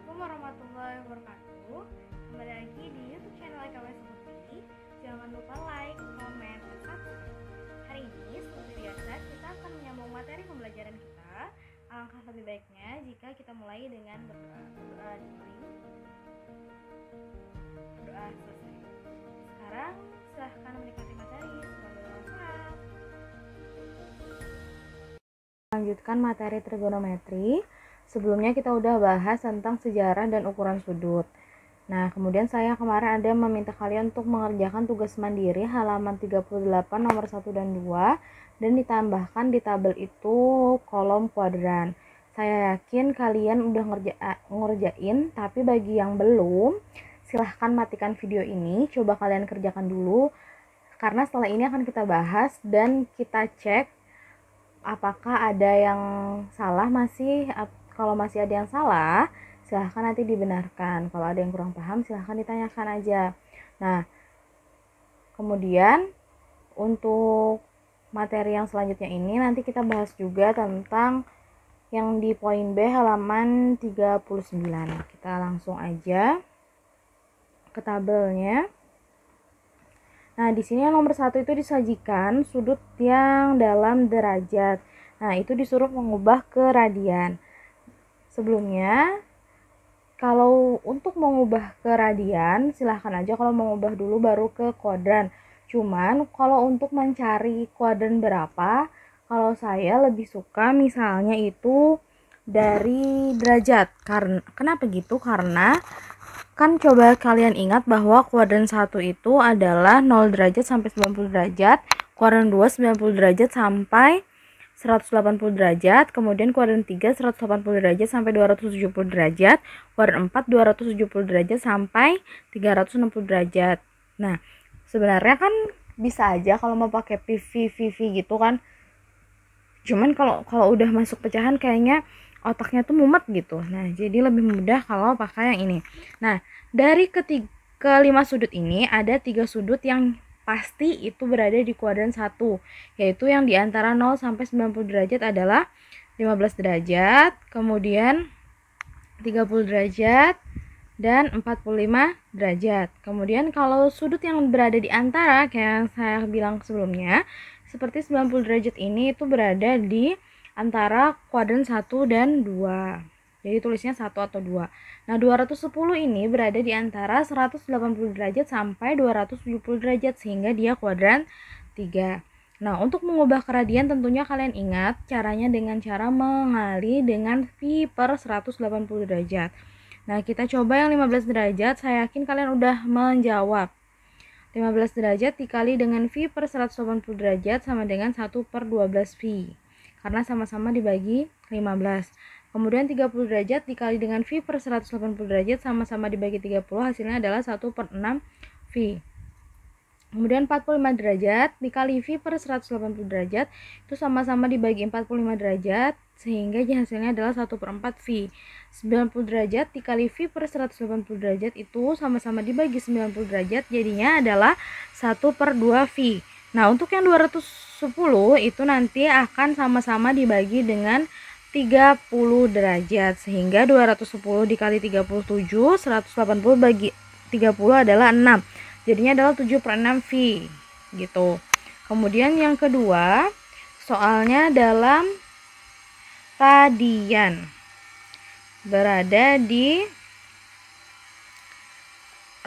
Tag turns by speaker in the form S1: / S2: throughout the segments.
S1: Assalamualaikum warahmatullahi wabarakatuh. Kembali lagi di YouTube channel IKWS Putri. Jangan lupa like, komen, dan subscribe. Hari ini seperti biasa kita akan menyambung materi pembelajaran kita. Alangkah lebih baiknya jika kita mulai dengan berdoa. Berdoa dimulai. Berdoa selesai. Sekarang silahkan menikmati materi. Semoga bermanfaat. Lanjutkan materi trigonometri. Sebelumnya kita udah bahas tentang sejarah dan ukuran sudut. Nah, kemudian saya kemarin ada meminta kalian untuk mengerjakan tugas mandiri halaman 38 nomor 1 dan 2 dan ditambahkan di tabel itu kolom kuadran. Saya yakin kalian udah ngerjain, tapi bagi yang belum, silahkan matikan video ini, coba kalian kerjakan dulu karena setelah ini akan kita bahas dan kita cek apakah ada yang salah masih. Kalau masih ada yang salah, silahkan nanti dibenarkan. Kalau ada yang kurang paham, silahkan ditanyakan aja. Nah, kemudian untuk materi yang selanjutnya ini nanti kita bahas juga tentang yang di poin B halaman 39. Kita langsung aja ke tabelnya. Nah, di sini yang nomor 1 itu disajikan sudut yang dalam derajat. Nah, itu disuruh mengubah ke radian. Sebelumnya, kalau untuk mengubah ke radian, silahkan aja kalau mengubah dulu baru ke kuadran. Cuman, kalau untuk mencari kuadran berapa, kalau saya lebih suka misalnya itu dari derajat. Kenapa gitu? Karena kan coba kalian ingat bahwa kuadran 1 itu adalah 0 derajat sampai 90 derajat, kuadran 2 90 derajat sampai 180 derajat, kemudian kuadran 3 180 derajat sampai 270 derajat, kuadran 4 270 derajat sampai 360 derajat. Nah, sebenarnya kan bisa aja kalau mau pakai PV gitu kan. Cuman kalau udah masuk pecahan kayaknya otaknya tuh mumet gitu. Nah, jadi lebih mudah kalau pakai yang ini. Nah, dari kelima sudut ini ada 3 sudut yang pasti itu berada di kuadran 1, yaitu yang di antara 0 sampai 90 derajat adalah 15 derajat, kemudian 30 derajat, dan 45 derajat. Kemudian kalau sudut yang berada di antara, kayak yang saya bilang sebelumnya, seperti 90 derajat ini itu berada di antara kuadran 1 dan 2. Jadi tulisnya 1 atau 2. Nah, 210 ini berada di antara 180 derajat sampai 270 derajat sehingga dia kuadran 3. Nah, untuk mengubah ke radian tentunya kalian ingat caranya dengan cara mengali dengan phi per 180 derajat. Nah, kita coba yang 15 derajat, saya yakin kalian udah menjawab. 15 derajat dikali dengan phi per 180 derajat sama dengan 1 per 12 phi. Karena sama-sama dibagi 15. Kemudian 30 derajat dikali dengan phi per 180 derajat sama-sama dibagi 30, hasilnya adalah 1 per 6 phi. Kemudian 45 derajat dikali phi per 180 derajat itu sama-sama dibagi 45 derajat sehingga hasilnya adalah 1 per 4 phi. 90 derajat dikali phi per 180 derajat itu sama-sama dibagi 90 derajat jadinya adalah 1 per 2 phi. Nah, untuk yang 210 itu nanti akan sama-sama dibagi dengan 30 derajat sehingga 210 dikali 37 180 bagi 30 adalah 6, jadinya adalah 7 per 6 phi gitu. Kemudian yang kedua soalnya dalam radian, berada di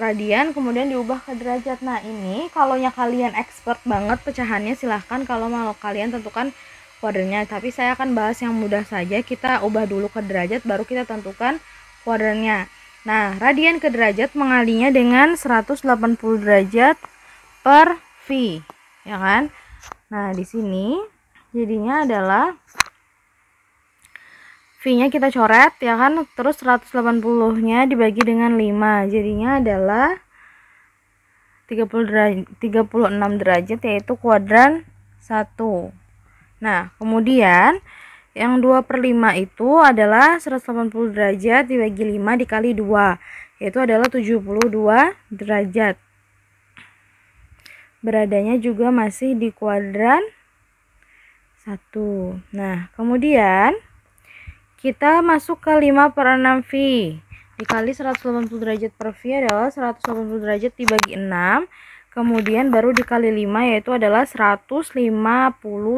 S1: radian kemudian diubah ke derajat. Nah, ini kalau kalian expert banget pecahannya silahkan kalau mau kalian tentukan kuadrannya, tapi saya akan bahas yang mudah saja. Kita ubah dulu ke derajat baru kita tentukan kuadrannya. Nah, radian ke derajat mengalinya dengan 180 derajat per phi, ya kan? Nah, di sini jadinya adalah phi-nya kita coret, ya kan? Terus 180-nya dibagi dengan 5, jadinya adalah 36 derajat yaitu kuadran 1. Nah, kemudian yang 2 per 5 itu adalah 180 derajat dibagi 5 dikali 2, yaitu adalah 72 derajat. Beradanya juga masih di kuadran 1. Nah, kemudian kita masuk ke 5 per 6 phi. dikali 180 derajat per V adalah 180 derajat dibagi 6. Kemudian baru dikali 5 yaitu adalah 150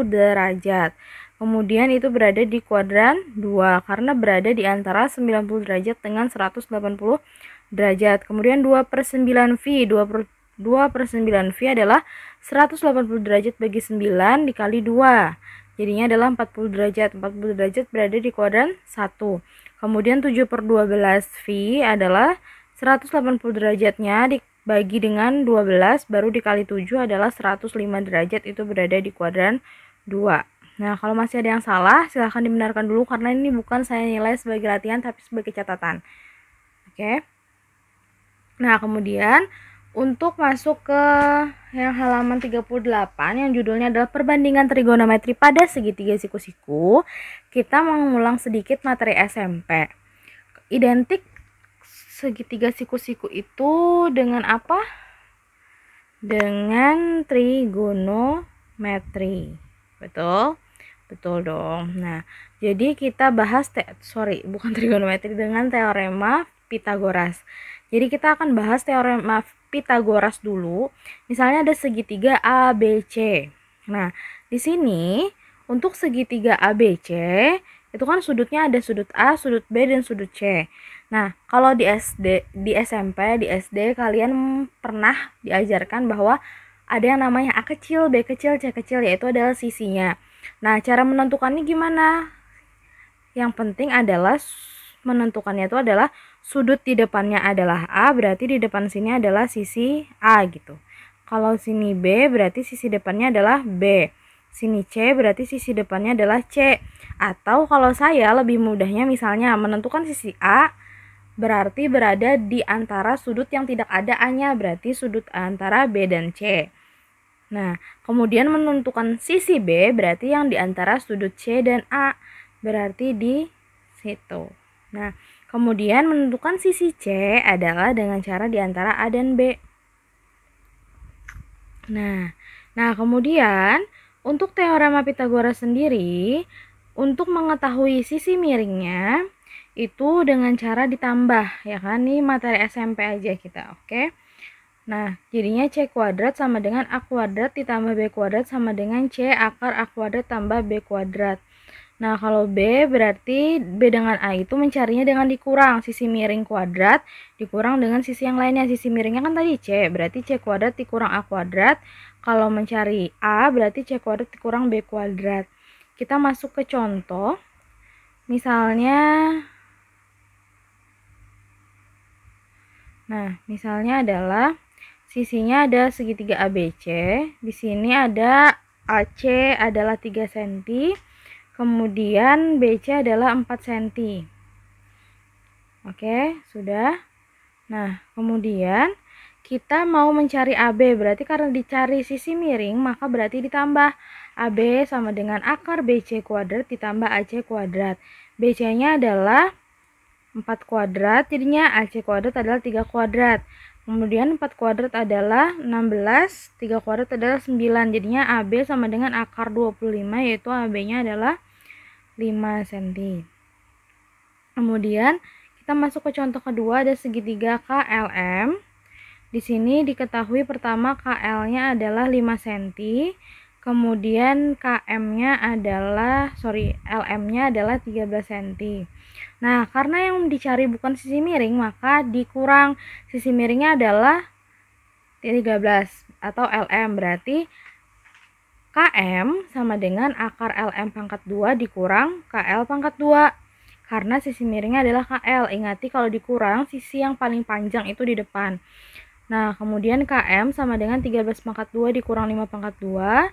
S1: derajat. Kemudian itu berada di kuadran 2 karena berada di antara 90 derajat dengan 180 derajat. Kemudian 2/9 V. 2/9 V adalah 180 derajat bagi 9 dikali 2. Jadinya adalah 40 derajat. 40 derajat berada di kuadran 1. Kemudian 7/12 V adalah 180 derajatnya dibagi dengan 12 baru dikali 7 adalah 105 derajat, itu berada di kuadran 2. Nah, kalau masih ada yang salah silahkan dibenarkan dulu karena ini bukan saya nilai sebagai latihan tapi sebagai catatan. Oke. Nah, kemudian untuk masuk ke yang halaman 38 yang judulnya adalah perbandingan trigonometri pada segitiga siku-siku, kita mengulang sedikit materi SMP. Identik segitiga siku-siku itu dengan apa? Dengan trigonometri. Betul? Betul dong. Nah, jadi kita bahas bukan trigonometri, dengan teorema Pythagoras. Jadi kita akan bahas teorema Pythagoras dulu. Misalnya ada segitiga ABC. Nah, di sini untuk segitiga ABC itu kan sudutnya ada sudut A, sudut B, dan sudut C. Nah, kalau di SMP, di SD kalian pernah diajarkan bahwa ada yang namanya A kecil, B kecil, C kecil, yaitu adalah sisinya. Nah, cara menentukannya gimana? Yang penting adalah menentukannya itu adalah sudut di depannya adalah A, berarti di depan sini adalah sisi A gitu. Kalau sini B, berarti sisi depannya adalah B. Sini C, berarti sisi depannya adalah C. Atau kalau saya lebih mudahnya misalnya menentukan sisi A, berarti berada di antara sudut yang tidak ada A-nya, berarti sudut antara B dan C. Nah, kemudian menentukan sisi B, berarti yang di antara sudut C dan A, berarti di situ. Nah, kemudian menentukan sisi C adalah dengan cara di antara A dan B. Nah, kemudian untuk teorema Pythagoras sendiri, untuk mengetahui sisi miringnya itu dengan cara ditambah, ya kan? Ini materi SMP aja kita, oke? Nah, jadinya C kuadrat sama dengan A kuadrat ditambah B kuadrat sama dengan C akar A kuadrat tambah B kuadrat. Nah, kalau B berarti B dengan A itu mencarinya dengan dikurang sisi miring kuadrat dikurang dengan sisi yang lainnya. Sisi miringnya kan tadi C, berarti C kuadrat dikurang A kuadrat. Kalau mencari A berarti C kuadrat dikurang B kuadrat. Kita masuk ke contoh. Misalnya adalah sisinya ada segitiga ABC. Di sini ada AC adalah 3 cm. Kemudian BC adalah 4 cm. Oke, sudah. Nah, kemudian kita mau mencari AB, berarti karena dicari sisi miring, maka berarti ditambah. AB sama dengan akar BC kuadrat ditambah AC kuadrat. BC-nya adalah 4 kuadrat, jadinya AC kuadrat adalah 3 kuadrat. Kemudian 4 kuadrat adalah 16, 3 kuadrat adalah 9. Jadinya AB sama dengan akar 25, yaitu AB-nya adalah 5 cm. Kemudian kita masuk ke contoh kedua, ada segitiga KLM. Di sini diketahui pertama KL-nya adalah 5 cm. Kemudian LM-nya adalah 13 cm. Nah, karena yang dicari bukan sisi miring, maka dikurang sisi miringnya adalah 13 atau LM, berarti KM sama dengan akar LM pangkat 2 dikurang KL pangkat 2. Karena sisi miringnya adalah KL. Ingati kalau dikurang, sisi yang paling panjang itu di depan. Nah, kemudian KM sama dengan 13 pangkat 2 dikurang 5 pangkat 2.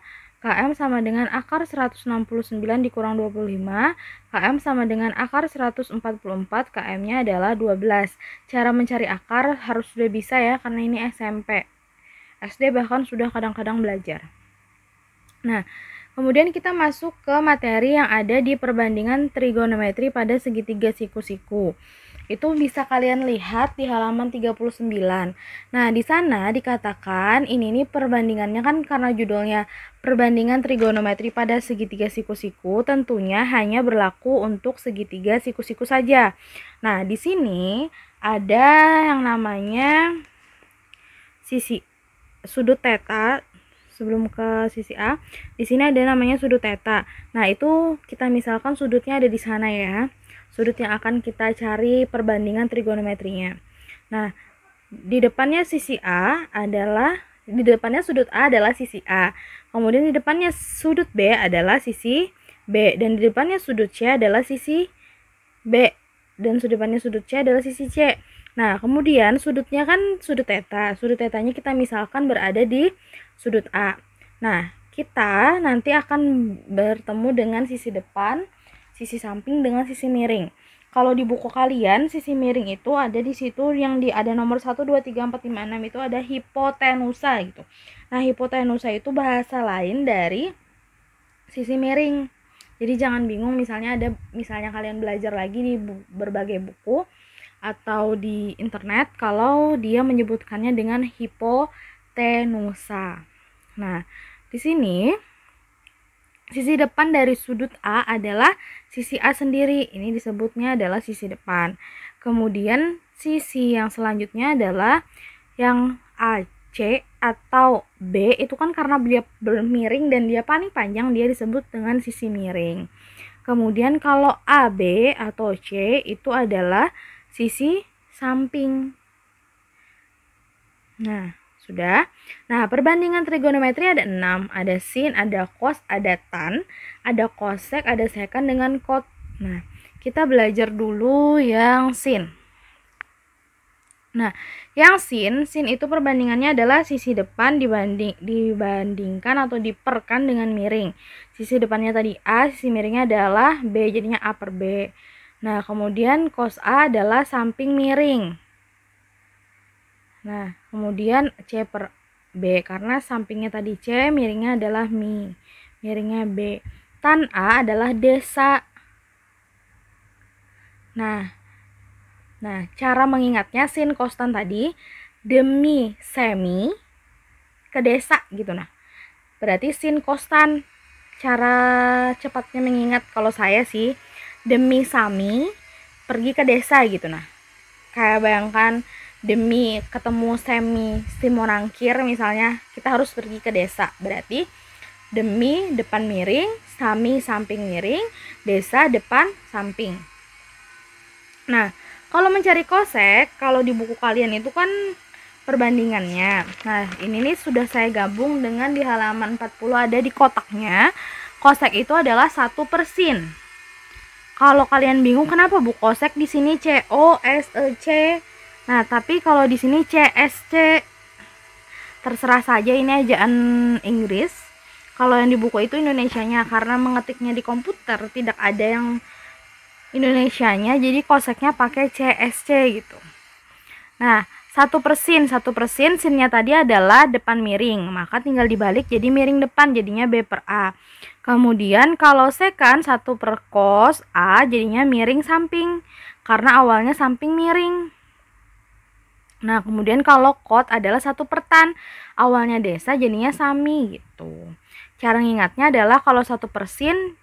S1: KM sama dengan akar 169 dikurang 25. KM sama dengan akar 144. KM-nya adalah 12. Cara mencari akar harus sudah bisa ya, karena ini SMP. SD bahkan sudah kadang-kadang belajar. Nah, kemudian kita masuk ke materi yang ada di perbandingan trigonometri pada segitiga siku-siku. Itu bisa kalian lihat di halaman 39. Nah, di sana dikatakan ini perbandingannya kan karena judulnya perbandingan trigonometri pada segitiga siku-siku, tentunya hanya berlaku untuk segitiga siku-siku saja. Nah, di sini ada yang namanya sisi sudut theta. Sebelum ke sisi A, di sini ada namanya sudut theta. Nah, itu kita misalkan sudutnya ada di sana ya. Sudut yang akan kita cari perbandingan trigonometrinya. Nah, di depannya sudut A adalah sisi A. Kemudian di depannya sudut B adalah sisi B, dan di depannya sudut C adalah sisi B, dan di depannya sudut C adalah sisi C. Nah, kemudian sudutnya kan sudut theta. Sudut tetanya kita misalkan berada di sudut A. Nah, kita nanti akan bertemu dengan sisi depan, sisi samping dengan sisi miring. Kalau di buku kalian, sisi miring itu ada di situ yang ada nomor 1, 2, 3, 4, 5, 6 itu ada hipotenusa gitu. Nah, hipotenusa itu bahasa lain dari sisi miring. Jadi jangan bingung misalnya kalian belajar lagi di berbagai buku atau di internet kalau dia menyebutkannya dengan hipotenusa. Nah, di sini sisi depan dari sudut A adalah sisi A sendiri. Ini disebutnya adalah sisi depan. Kemudian sisi yang selanjutnya adalah yang AC atau B, itu kan karena dia bermiring dan dia paling panjang, dia disebut dengan sisi miring. Kemudian kalau AB atau C itu adalah sisi samping. Nah, sudah. Nah, perbandingan trigonometri ada 6. Ada sin, ada cos, ada tan, ada cosec, ada secant dengan cot. Nah, kita belajar dulu yang sin. Nah, yang sin itu perbandingannya adalah sisi depan dibandingkan atau diperkan dengan miring. Sisi depannya tadi A, sisi miringnya adalah B, jadinya A per B. Nah, kemudian cos A adalah samping miring. Nah, kemudian C per B, karena sampingnya tadi C, miringnya adalah miringnya B. Tan A adalah desa. Nah, cara mengingatnya sin cos tan tadi demi semi ke desa gitu. Nah, berarti sin cos tan. Cara cepatnya mengingat kalau saya sih demi sami pergi ke desa gitu. Nah, kayak bayangkan demi ketemu semi Simonangkir misalnya, kita harus pergi ke desa. Berarti demi depan miring, sami samping miring, desa depan samping. Nah, kalau mencari cosec, kalau di buku kalian itu kan perbandingannya. Nah, ini nih sudah saya gabung dengan di halaman 40 ada di kotaknya. Cosec itu adalah 1/sin. Kalau kalian bingung kenapa Bu cosec di sini COSEC. Nah, tapi kalau di sini CSC. Terserah saja, ini ejaan Inggris. Kalau yang di buku itu Indonesianya, karena mengetiknya di komputer tidak ada yang Indonesianya, jadi cosecnya pakai CSC gitu. Nah, 1/sin, sinnya tadi adalah depan miring, maka tinggal dibalik jadi miring depan, jadinya B per A. Kemudian kalau secant 1/cos A jadinya miring samping, karena awalnya samping miring. Nah, kemudian kalau cot adalah 1/tan, awalnya desa jadinya sami gitu. Cara ngingatnya adalah kalau 1/sin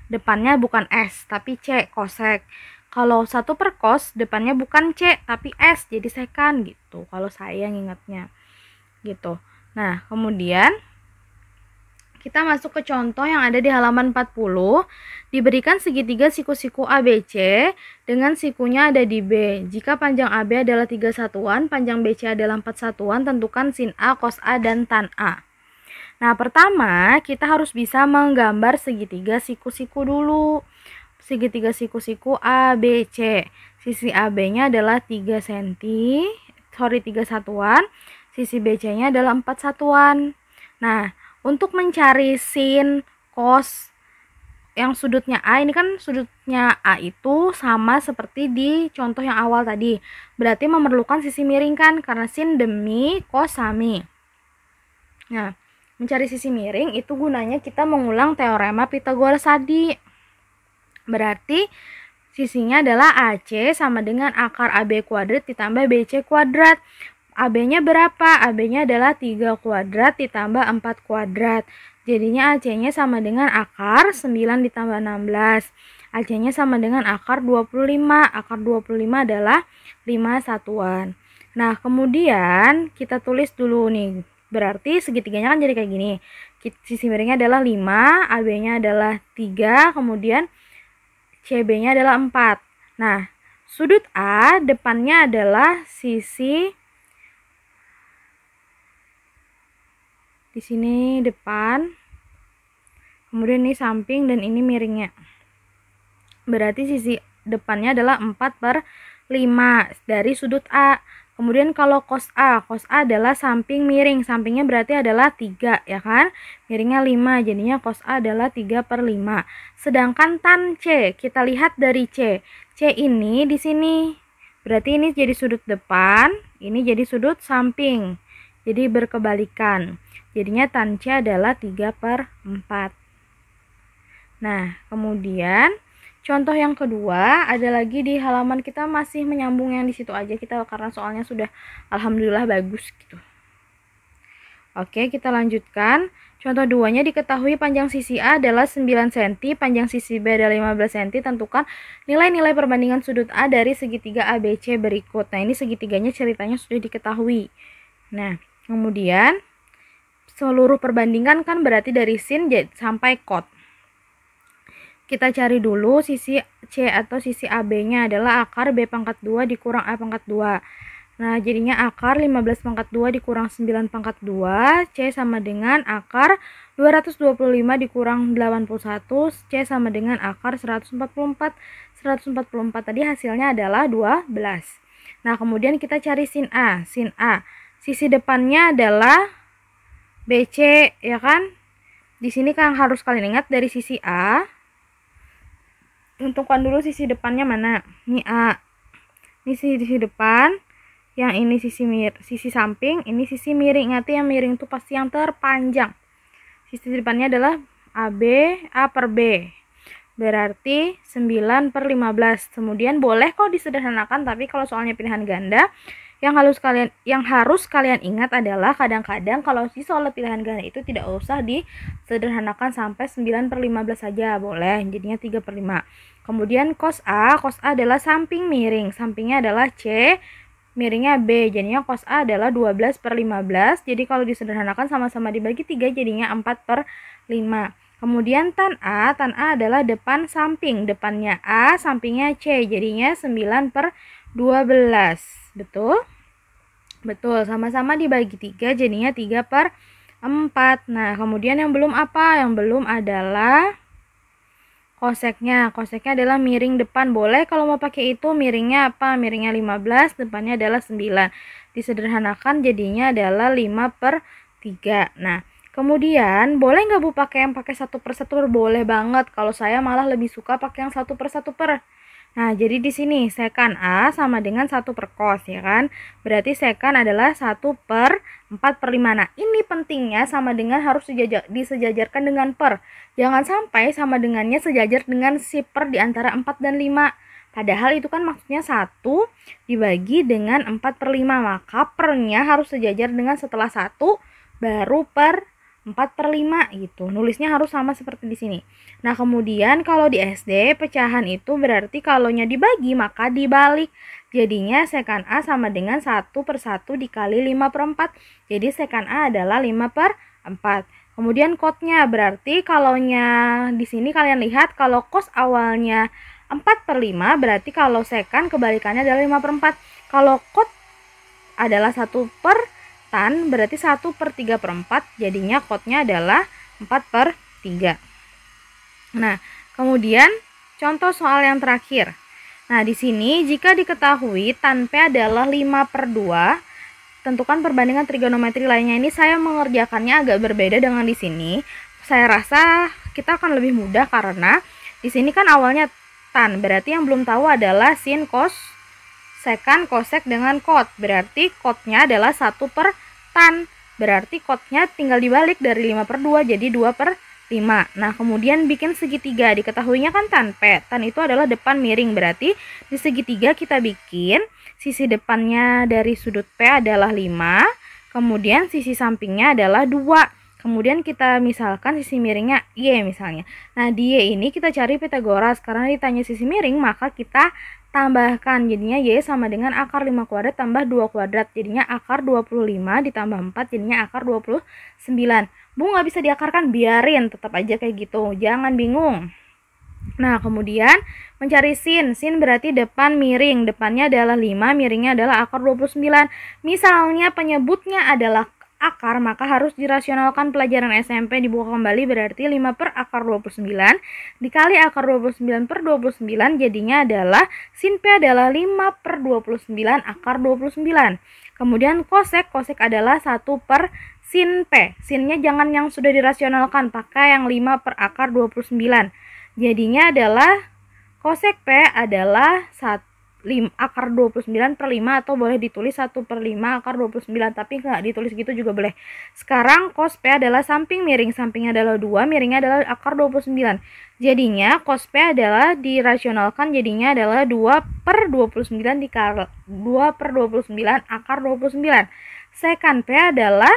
S1: depannya bukan S tapi C, cosec. Kalau 1/cos depannya bukan C tapi S, jadi secant gitu. Kalau saya ngingatnya gitu. Nah, kemudian kita masuk ke contoh yang ada di halaman 40. Diberikan segitiga siku-siku ABC dengan sikunya ada di B. Jika panjang AB adalah 3 satuan, panjang BC adalah 4 satuan, tentukan sin A, cos A, dan tan A. Nah, pertama kita harus bisa menggambar segitiga siku-siku dulu. Segitiga siku-siku ABC. Sisi AB-nya adalah 3 satuan. Sisi BC-nya adalah 4 satuan. Nah, untuk mencari sin, cos yang sudutnya A, ini kan sudutnya A itu sama seperti di contoh yang awal tadi. Berarti memerlukan sisi miring kan, karena sin demi cos sami. Nah, mencari sisi miring itu gunanya kita mengulang teorema Pythagoras tadi. Berarti sisinya adalah AC sama dengan akar AB kuadrat ditambah BC kuadrat. AB-nya berapa? AB-nya adalah 3 kuadrat ditambah 4 kuadrat. Jadinya AC-nya sama dengan akar 9 ditambah 16. AC-nya sama dengan akar 25. Akar 25 adalah 5 satuan. Nah, kemudian kita tulis dulu nih. Berarti segitiganya kan jadi kayak gini. Sisi miringnya adalah 5, AB-nya adalah 3, kemudian CB-nya adalah 4. Nah, sudut A depannya adalah sisi di sini depan, kemudian ini samping dan ini miringnya. Berarti sisi depannya adalah 4/5 dari sudut A. Kemudian kalau cos A adalah samping miring, sampingnya berarti adalah 3 ya kan, miringnya 5, jadinya cos A adalah 3/5. Sedangkan tan C, kita lihat dari C ini di sini, berarti ini jadi sudut depan, ini jadi sudut samping, jadi berkebalikan, jadinya tan C adalah 3/4. Nah, kemudian contoh yang kedua ada lagi di halaman, kita masih menyambung yang di situ aja kita karena soalnya sudah alhamdulillah bagus gitu. Oke, kita lanjutkan. Contoh 2-nya diketahui panjang sisi A adalah 9 cm, panjang sisi B adalah 15 cm. Tentukan nilai-nilai perbandingan sudut A dari segitiga ABC berikut. Nah, ini segitiganya ceritanya sudah diketahui. Nah, kemudian seluruh perbandingan kan berarti dari sin sampai cot. Kita cari dulu sisi C atau sisi AB-nya adalah akar B/2 dikurang A/2. Nah, jadinya akar 15/2 dikurang 9/2, C sama dengan akar 225 dikurang 81, C sama dengan akar 144. 144 tadi hasilnya adalah 12. Nah, kemudian kita cari sin A. Sin A, sisi depannya adalah BC, ya kan? Di sini kan harus kalian ingat dari sisi A, tentukan dulu sisi depannya mana. Ini A. Ini sisi depan. Yang ini sisi samping, ini sisi miring. Ingat yang miring itu pasti yang terpanjang. Sisi depannya adalah AB, A per B. Berarti 9/15. Kemudian boleh kok disederhanakan, tapi kalau soalnya pilihan ganda, yang harus kalian ingat adalah kadang-kadang kalau si soal pilihan ganda itu tidak usah disederhanakan sampai 9/15 saja, boleh, jadinya 3/5. Kemudian cos A adalah samping miring, sampingnya adalah C, miringnya B, jadinya cos A adalah 12/15. Jadi kalau disederhanakan sama-sama dibagi 3 jadinya 4/5. Kemudian tan A adalah depan samping, depannya A, sampingnya C, jadinya 9/12. Betul? Betul, sama-sama dibagi 3 jadinya 3/4. Nah, kemudian yang belum apa? Yang belum adalah koseknya. Koseknya adalah miring depan. Boleh kalau mau pakai itu, miringnya apa? Miringnya 15, depannya adalah 9. Disederhanakan jadinya adalah 5/3. Nah, kemudian boleh nggak Bu pakai yang pakai 1/1? Boleh banget. Kalau saya malah lebih suka pakai yang 1/1. Nah, jadi di sini sekan A sama dengan 1/cos, ya kan? Berarti sekan adalah 1/4/5. Nah, ini pentingnya sama dengan harus disejajarkan dengan per. Jangan sampai sama dengannya sejajar dengan si per di antara 4 dan 5. Padahal itu kan maksudnya 1 dibagi dengan 4/5. Maka pernya harus sejajar dengan setelah 1 baru per 4/5 gitu. Nulisnya harus sama seperti di sini. Nah, kemudian kalau di SD pecahan itu berarti kalaunya dibagi maka dibalik. Jadinya sekan A sama dengan 1/1 dikali 5/4. Jadi sekan A adalah 5/4. Kemudian cotnya berarti kalaunya di sini kalian lihat kalau cos awalnya 4/5 berarti kalau sekan kebalikannya adalah 5/4. Kalau cot adalah 1 per tan berarti 1/3/4, jadinya cotnya adalah 4/3. Nah, kemudian contoh soal yang terakhir. Nah, di sini jika diketahui tan P adalah 5/2, tentukan perbandingan trigonometri lainnya. Ini saya mengerjakannya agak berbeda dengan di sini. Saya rasa kita akan lebih mudah karena di sini kan awalnya tan, berarti yang belum tahu adalah sin, cos, sekan, kosek dengan cot. Berarti cotnya adalah 1/tan. Berarti cotnya tinggal dibalik dari 5/2 jadi 2/5. Nah, kemudian bikin segitiga. Diketahuinya kan tan P. Tan itu adalah depan miring. Berarti di segitiga kita bikin sisi depannya dari sudut P adalah 5. Kemudian sisi sampingnya adalah 2. kemudian kita misalkan sisi miringnya Y misalnya. Nah, di Y ini kita cari Pitagoras. Karena ditanya sisi miring, maka kita tambahkan. Jadinya Y sama dengan akar 5 kuadrat tambah 2 kuadrat. Jadinya akar 25 ditambah 4, jadinya akar 29. Bu, nggak bisa diakarkan? Biarin, tetap aja kayak gitu. Jangan bingung. Nah, kemudian mencari sin. Sin berarti depan miring. Depannya adalah 5, miringnya adalah akar 29. Misalnya penyebutnya adalah akar, maka harus dirasionalkan. Pelajaran SMP dibuka kembali, berarti 5 per akar 29 dikali akar 29 per 29, jadinya adalah sin P adalah 5 per 29 akar 29. Kemudian kosek adalah 1 per sin P. Sinnya jangan yang sudah dirasionalkan, pakai yang 5 per akar 29. Jadinya adalah kosek P adalah akar 29 per 5, atau boleh ditulis 1 per 5 akar 29, tapi nggak ditulis gitu juga boleh. Sekarang cos P adalah samping miring, sampingnya adalah 2, miringnya adalah akar 29. Jadinya cos P adalah dirasionalkan, jadinya adalah 2 per 29 dikali 2 per 29 akar 29. Sekan P adalah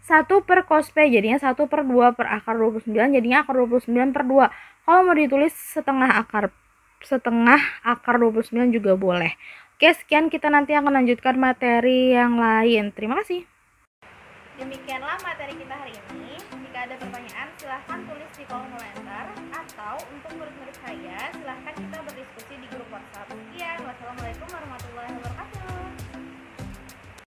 S1: 1 per cos P, jadinya 1 per 2 per akar 29, jadinya akar 29 per 2. Kalau mau ditulis setengah akar 29 juga boleh. Oke, sekian, kita nanti akan lanjutkan materi yang lain. Terima kasih. Demikianlah materi kita hari ini. Jika ada pertanyaan, silahkan tulis di kolom komentar, atau untuk murid-murid saya, silahkan kita berdiskusi di grup WhatsApp. Sekian, wassalamualaikum warahmatullahi wabarakatuh.